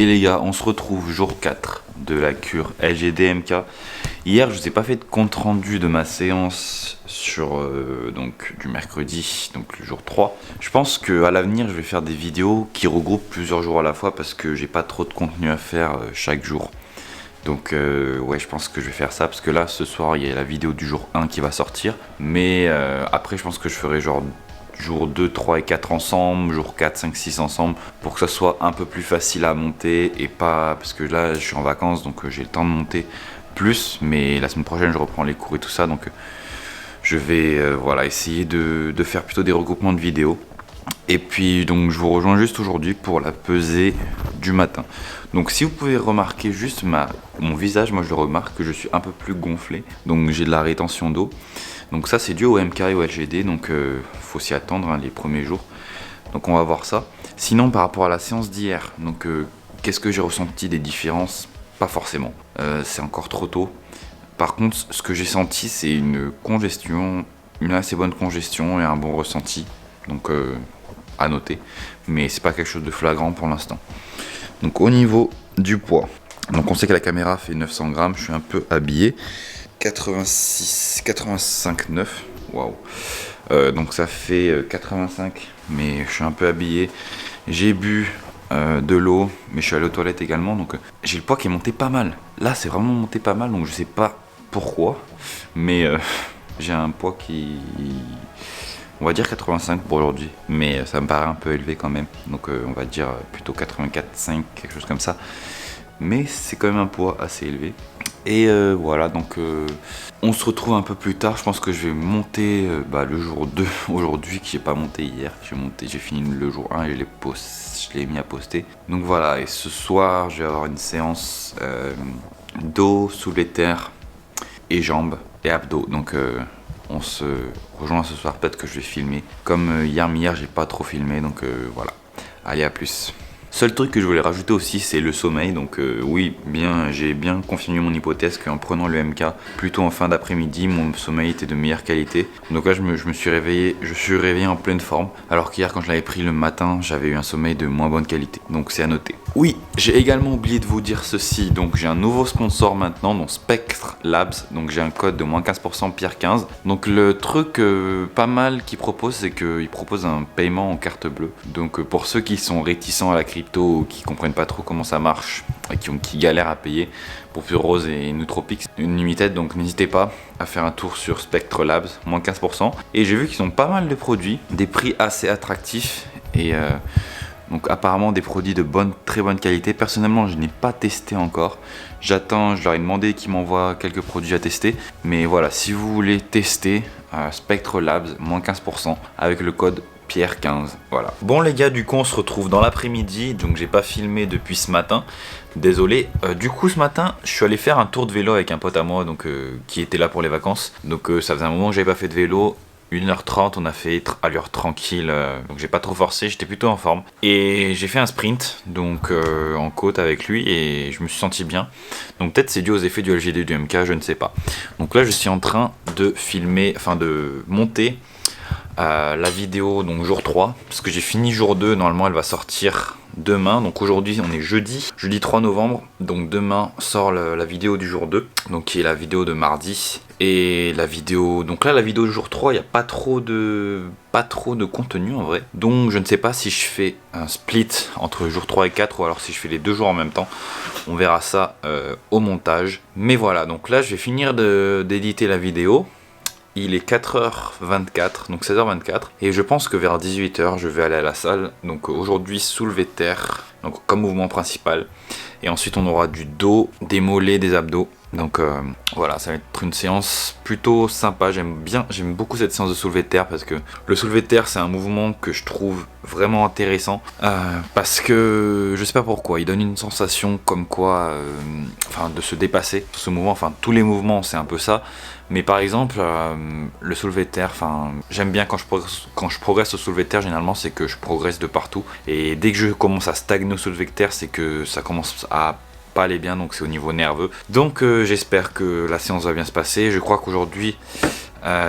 Et les gars, on se retrouve jour 4 de la cure LGD-MK. Hier, je vous ai pas fait de compte rendu de ma séance sur donc du mercredi, donc le jour 3. Je pense qu'à l'avenir, je vais faire des vidéos qui regroupent plusieurs jours à la fois parce que j'ai pas trop de contenu à faire chaque jour. Donc ouais, je pense que je vais faire ça parce que là, ce soir, il y a la vidéo du jour 1 qui va sortir. Mais après, je pense que je ferai genre jour 2, 3 et 4 ensemble, jour 4, 5, 6 ensemble, pour que ça soit un peu plus facile à monter et pas... Parce que là, je suis en vacances, donc j'ai le temps de monter plus, mais la semaine prochaine, je reprends les cours et tout ça, donc je vais voilà, essayer de faire plutôt des regroupements de vidéos. Et puis, donc, je vous rejoins juste aujourd'hui pour la pesée du matin. Donc, si vous pouvez remarquer juste mon visage, moi je le remarque que je suis un peu plus gonflé, donc j'ai de la rétention d'eau. Donc ça c'est dû au MK et au LGD, donc faut s'y attendre hein, les premiers jours. Donc on va voir ça. Sinon par rapport à la séance d'hier, donc qu'est-ce que j'ai ressenti des différences? Pas forcément, c'est encore trop tôt. Par contre ce que j'ai senti c'est une congestion, une assez bonne congestion et un bon ressenti. Donc à noter, mais c'est pas quelque chose de flagrant pour l'instant. Donc au niveau du poids, donc on sait que la caméra fait 900 grammes, je suis un peu habillé. 85,9, waouh. Donc ça fait 85, mais je suis un peu habillé. J'ai bu de l'eau, mais je suis allé aux toilettes également, donc j'ai le poids qui est monté pas mal. Là, c'est vraiment monté pas mal, donc je sais pas pourquoi, mais j'ai un poids qui, on va dire 85 pour aujourd'hui, mais ça me paraît un peu élevé quand même. Donc on va dire plutôt 84,5, quelque chose comme ça. Mais c'est quand même un poids assez élevé. Et voilà, donc on se retrouve un peu plus tard. Je pense que je vais monter le jour 2 aujourd'hui, que j'ai pas monté hier. J'ai fini le jour 1 et je l'ai mis à poster. Donc voilà, et ce soir, je vais avoir une séance dos, soulevé de terre et jambes et abdos. Donc on se rejoint ce soir, peut-être que je vais filmer. Comme hier, j'ai pas trop filmé, donc voilà. Allez, à plus. Seul truc que je voulais rajouter aussi, c'est le sommeil. Donc oui, j'ai bien confirmé mon hypothèse qu'en prenant le MK plutôt en fin d'après-midi, mon sommeil était de meilleure qualité. Donc là, je suis réveillé en pleine forme. Alors qu'hier, quand je l'avais pris le matin, j'avais eu un sommeil de moins bonne qualité. Donc c'est à noter. Oui, j'ai également oublié de vous dire ceci. Donc j'ai un nouveau sponsor maintenant, donc Spectre Labs. Donc j'ai un code de moins 15% Pierre15. Donc le truc pas mal qu'il propose, c'est qu'il propose un paiement en carte bleue. Donc pour ceux qui sont réticents à la crypto, ou qui comprennent pas trop comment ça marche et qui galèrent à payer pour Pure Rose et Nootropix Unlimited, donc n'hésitez pas à faire un tour sur Spectre Labs, moins 15%. Et j'ai vu qu'ils ont pas mal de produits, des prix assez attractifs et donc apparemment des produits de très bonne qualité. Personnellement, je n'ai pas testé encore. J'attends, je leur ai demandé qu'ils m'envoient quelques produits à tester. Mais voilà, si vous voulez tester Spectre Labs, moins 15% avec le code Pierre15, voilà. Bon les gars, du coup on se retrouve dans l'après-midi, donc j'ai pas filmé depuis ce matin, désolé. Du coup ce matin, je suis allé faire un tour de vélo avec un pote à moi, donc qui était là pour les vacances. Donc ça faisait un moment que j'avais pas fait de vélo. 1h30, on a fait allure tranquille, donc j'ai pas trop forcé, j'étais plutôt en forme. Et j'ai fait un sprint, donc en côte avec lui, et je me suis senti bien. Donc peut-être c'est dû aux effets du LGD du MK, je ne sais pas. Donc là je suis en train de filmer, enfin de monter la vidéo, donc jour 3, parce que j'ai fini jour 2, normalement elle va sortir demain. Donc aujourd'hui on est jeudi 3 novembre, donc demain sort la vidéo du jour 2, donc qui est la vidéo de mardi. Et la vidéo, donc là la vidéo du jour 3, il n'y a pas trop de contenu en vrai. Donc je ne sais pas si je fais un split entre jour 3 et 4 ou alors si je fais les deux jours en même temps. On verra ça au montage. Mais voilà, donc là je vais finir d'éditer la vidéo. Il est 4h24, donc 16h24, et je pense que vers 18h, je vais aller à la salle. Donc aujourd'hui, soulevé de terre, donc comme mouvement principal. Et ensuite, on aura du dos, des mollets, des abdos. Donc voilà, ça va être une séance plutôt sympa. J'aime beaucoup cette séance de soulevé de terre parce que le soulevé de terre, c'est un mouvement que je trouve vraiment intéressant parce que je sais pas pourquoi, il donne une sensation comme quoi, de se dépasser. Ce mouvement, tous les mouvements, c'est un peu ça. Mais par exemple, le soulevé de terre, j'aime bien quand je progresse au soulevé de terre, généralement c'est que je progresse de partout. Et dès que je commence à stagner au soulevé de terre, c'est que ça commence à pas aller bien, donc c'est au niveau nerveux. Donc j'espère que la séance va bien se passer. Je crois qu'aujourd'hui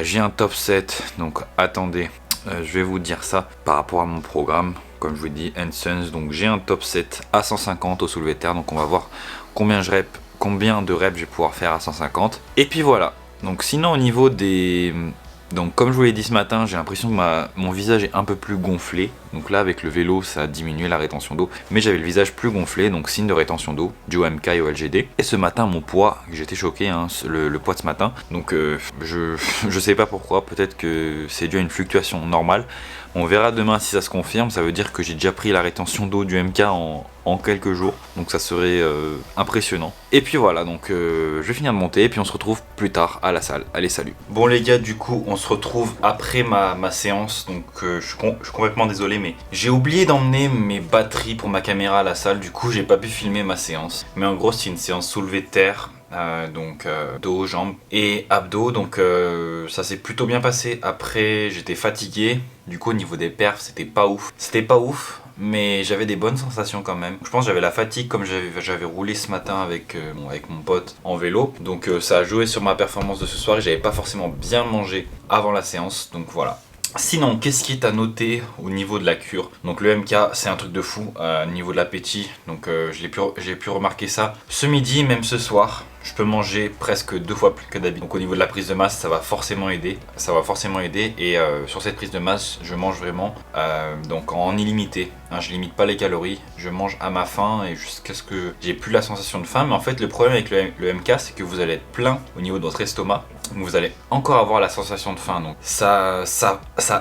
j'ai un top 7, donc attendez, je vais vous dire ça par rapport à mon programme. comme je vous dis, Sons. Donc j'ai un top 7 à 150 au soulevé de terre. Donc on va voir combien de reps je vais pouvoir faire à 150. Et puis voilà. Donc sinon au niveau des... Donc comme je vous l'ai dit ce matin, j'ai l'impression que mon visage est un peu plus gonflé. Donc là avec le vélo ça a diminué la rétention d'eau. Mais j'avais le visage plus gonflé, donc signe de rétention d'eau, du OMK et au LGD. Et ce matin mon poids, j'étais choqué, hein, le poids de ce matin. Donc je sais pas pourquoi, peut-être que c'est dû à une fluctuation normale. On verra demain si ça se confirme, ça veut dire que j'ai déjà pris la rétention d'eau du MK en quelques jours, donc ça serait impressionnant. Et puis voilà, donc je vais finir de monter et puis on se retrouve plus tard à la salle. Allez, salut. Bon les gars, du coup on se retrouve après ma séance, donc je suis complètement désolé mais j'ai oublié d'emmener mes batteries pour ma caméra à la salle, du coup j'ai pas pu filmer ma séance. Mais en gros c'est une séance soulevée de terre. Dos, jambes et abdos, donc ça s'est plutôt bien passé. Après j'étais fatigué, du coup au niveau des perfs c'était pas ouf, mais j'avais des bonnes sensations quand même. Je pense que j'avais la fatigue comme j'avais roulé ce matin avec mon pote en vélo, donc ça a joué sur ma performance de ce soir et j'avais pas forcément bien mangé avant la séance, donc voilà. Sinon, qu'est-ce qui est à noter au niveau de la cure? Donc le MK, c'est un truc de fou au niveau de l'appétit. Donc j'ai pu remarquer ça ce midi, même ce soir. Je peux manger presque 2 fois plus que d'habitude. Donc au niveau de la prise de masse, ça va forcément aider. Et sur cette prise de masse, je mange vraiment donc en illimité. Hein, je limite pas les calories. Je mange à ma faim et jusqu'à ce que j'ai plus la sensation de faim. Mais en fait, le problème avec le MK, c'est que vous allez être plein au niveau de votre estomac. Donc vous allez encore avoir la sensation de faim. Donc ça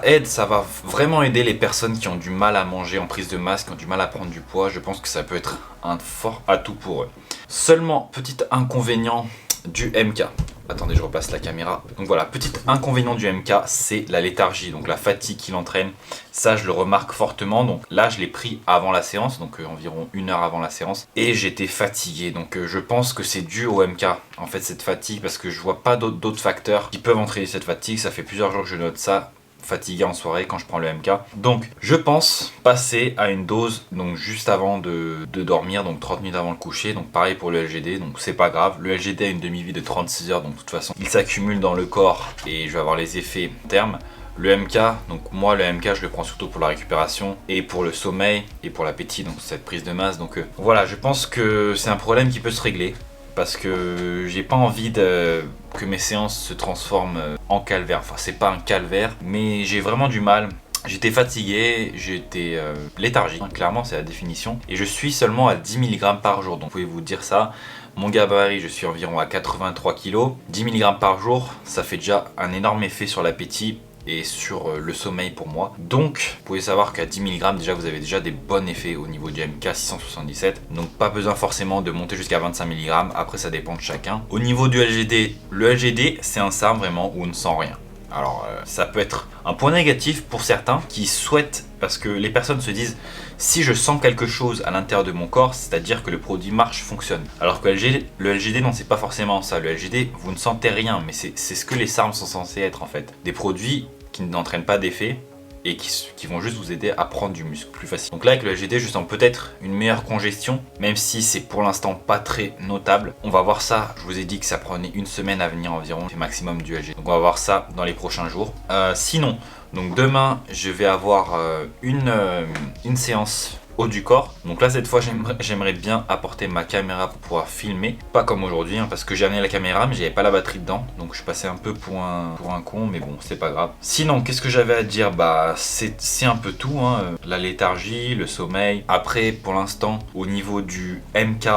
aide, ça va vraiment aider les personnes qui ont du mal à manger en prise de masse, qui ont du mal à prendre du poids. Je pense que ça peut être un fort atout pour eux. Seulement, petit inconvénient du MK. Attendez, je repasse la caméra. Donc voilà, petit inconvénient du MK, c'est la léthargie, donc la fatigue qu'il entraîne. Ça, je le remarque fortement. Donc là, je l'ai pris avant la séance, donc environ 1 heure avant la séance. Et j'étais fatigué, donc je pense que c'est dû au MK, en fait, cette fatigue, parce que je vois pas d'autres facteurs qui peuvent entraîner cette fatigue. Ça fait plusieurs jours que je note ça. Fatigué en soirée quand je prends le MK. Donc je pense passer à une dose donc juste avant de dormir, donc 30 minutes avant le coucher. Donc pareil pour le LGD, donc c'est pas grave. Le LGD a une demi-vie de 36 heures, donc de toute façon il s'accumule dans le corps et je vais avoir les effets à terme. Le MK, donc moi le MK je le prends surtout pour la récupération et pour le sommeil et pour l'appétit, donc cette prise de masse. Donc voilà, je pense que c'est un problème qui peut se régler. Parce que j'ai pas envie que mes séances se transforment en calvaire. Enfin, c'est pas un calvaire, mais j'ai vraiment du mal. J'étais fatigué, j'étais léthargique, clairement c'est la définition. Et je suis seulement à 10 mg par jour, donc vous pouvez vous dire ça. Mon gabarit, je suis environ à 83 kg. 10 mg par jour, ça fait déjà un énorme effet sur l'appétit et sur le sommeil pour moi. Donc vous pouvez savoir qu'à 10 mg déjà vous avez déjà des bons effets au niveau du MK 677. Donc pas besoin forcément de monter jusqu'à 25 mg, après ça dépend de chacun. Au niveau du LGD, le LGD c'est un SARM vraiment où on ne sent rien. Alors ça peut être un point négatif pour certains qui souhaitent, parce que les personnes se disent si je sens quelque chose à l'intérieur de mon corps, c'est-à-dire que le produit marche, fonctionne. Alors que le LGD non, c'est pas forcément ça. Le LGD, vous ne sentez rien, mais c'est ce que les SARM sont censés être en fait. Des produits qui n'entraînent pas d'effet et qui vont juste vous aider à prendre du muscle plus facile. Donc là avec le LGD je sens peut-être une meilleure congestion, même si c'est pour l'instant pas très notable. On va voir ça, je vous ai dit que ça prenait 1 semaine à venir environ, c'est maximum du LGD. Donc on va voir ça dans les prochains jours. Sinon, donc demain je vais avoir une séance haut du corps. Donc là cette fois j'aimerais bien apporter ma caméra pour pouvoir filmer, pas comme aujourd'hui hein, parce que j'ai amené la caméra mais j'avais pas la batterie dedans, donc je suis passé un peu pour un con, mais bon c'est pas grave. Sinon qu'est-ce que j'avais à dire? Bah c'est un peu tout hein. La léthargie, le sommeil. Après pour l'instant au niveau du MK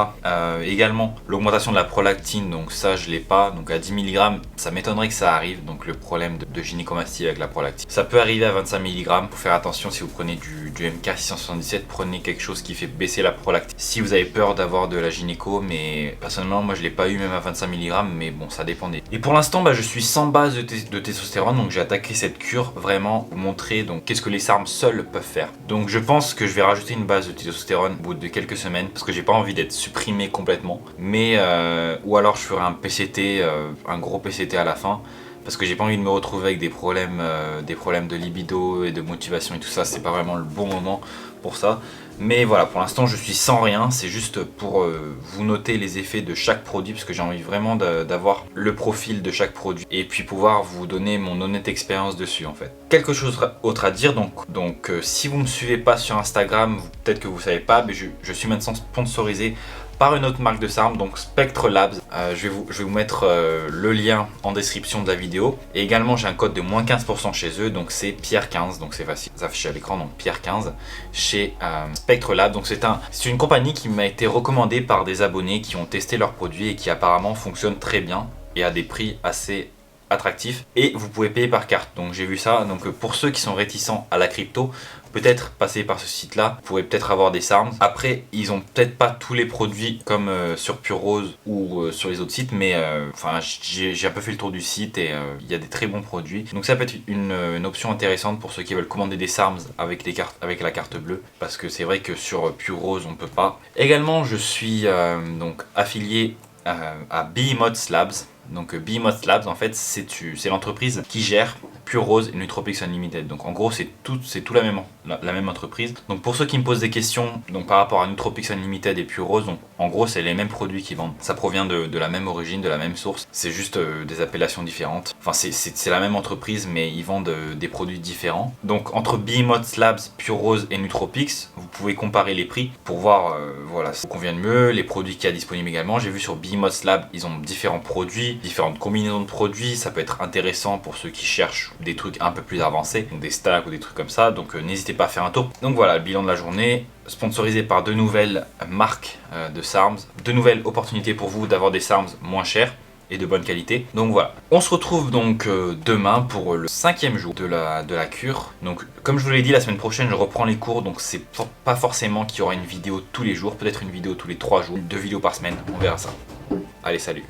également l'augmentation de la prolactine, donc ça je l'ai pas, donc à 10 mg ça m'étonnerait que ça arrive, donc le problème de gynécomastie avec la prolactine. Ça peut arriver à 25 mg, faut faire attention si vous prenez du MK 677, prenez quelque chose qui fait baisser la prolactine. Si vous avez peur d'avoir de la gynéco, mais personnellement moi je l'ai pas eu même à 25 mg, mais bon ça dépendait. Et pour l'instant bah, je suis sans base de testostérone, donc j'ai attaqué cette cure vraiment pour montrer donc qu'est-ce que les SARM seuls peuvent faire. Donc je pense que je vais rajouter une base de testostérone au bout de quelques semaines parce que j'ai pas envie d'être supprimé complètement, mais ou alors je ferai un PCT, un gros PCT à la fin. parce que j'ai pas envie de me retrouver avec des problèmes de libido et de motivation et tout ça. C'est pas vraiment le bon moment pour ça. Mais voilà, pour l'instant je suis sans rien, c'est juste pour vous noter les effets de chaque produit, parce que j'ai envie vraiment d'avoir le profil de chaque produit et puis pouvoir vous donner mon honnête expérience dessus en fait. Quelque chose autre à dire, donc si vous me suivez pas sur Instagram, peut-être que vous savez pas, mais je suis maintenant sponsorisé par une autre marque de SARM, donc Spectre Labs. Je vais vous mettre le lien en description de la vidéo. Et également j'ai un code de moins 15% chez eux, donc c'est Pierre15, donc c'est facile, ça affiche à l'écran, donc Pierre15 chez Spectre Labs. Donc c'est une compagnie qui m'a été recommandée par des abonnés qui ont testé leurs produits et qui apparemment fonctionne très bien et à des prix assez attractif, et vous pouvez payer par carte. Donc j'ai vu ça, donc pour ceux qui sont réticents à la crypto, peut-être passer par ce site là, vous pourrez peut-être avoir des SARMs. Après ils ont peut-être pas tous les produits comme sur Pure Rose ou sur les autres sites, mais enfin j'ai un peu fait le tour du site et il y a des très bons produits, donc ça peut être une option intéressante pour ceux qui veulent commander des SARMs avec la carte bleue, parce que c'est vrai que sur Pure Rose on peut pas. Également je suis donc affilié à Behemoth Labs. Donc Behemoth Labs en fait c'est l'entreprise qui gère Pure Rose et Nootropics Unlimited. Donc en gros c'est tout la même entreprise. Donc pour ceux qui me posent des questions donc par rapport à Nootropics Unlimited et Pure Rose, donc en gros c'est les mêmes produits qu'ils vendent. Ça provient de la même origine, de la même source. C'est juste des appellations différentes. Enfin c'est la même entreprise mais ils vendent des produits différents. Donc entre Behemoth Labs, Pure Rose et Nootropics, vous pouvez comparer les prix pour voir voilà, ce qui convient de mieux, les produits qu'il y a disponibles également. J'ai vu sur Behemoth Labs ils ont différents produits, différentes combinaisons de produits. Ça peut être intéressant pour ceux qui cherchent des trucs un peu plus avancés, donc des stacks ou des trucs comme ça, donc n'hésitez pas à faire un tour. Donc voilà, le bilan de la journée, sponsorisé par de nouvelles marques de SARMs, de nouvelles opportunités pour vous d'avoir des SARMs moins chers et de bonne qualité. Donc voilà, on se retrouve donc demain pour le 5e jour de la cure. Donc comme je vous l'ai dit, la semaine prochaine je reprends les cours, donc c'est pas forcément qu'il y aura une vidéo tous les jours, peut-être une vidéo tous les 3 jours, 2 vidéos par semaine, on verra ça. Allez, salut.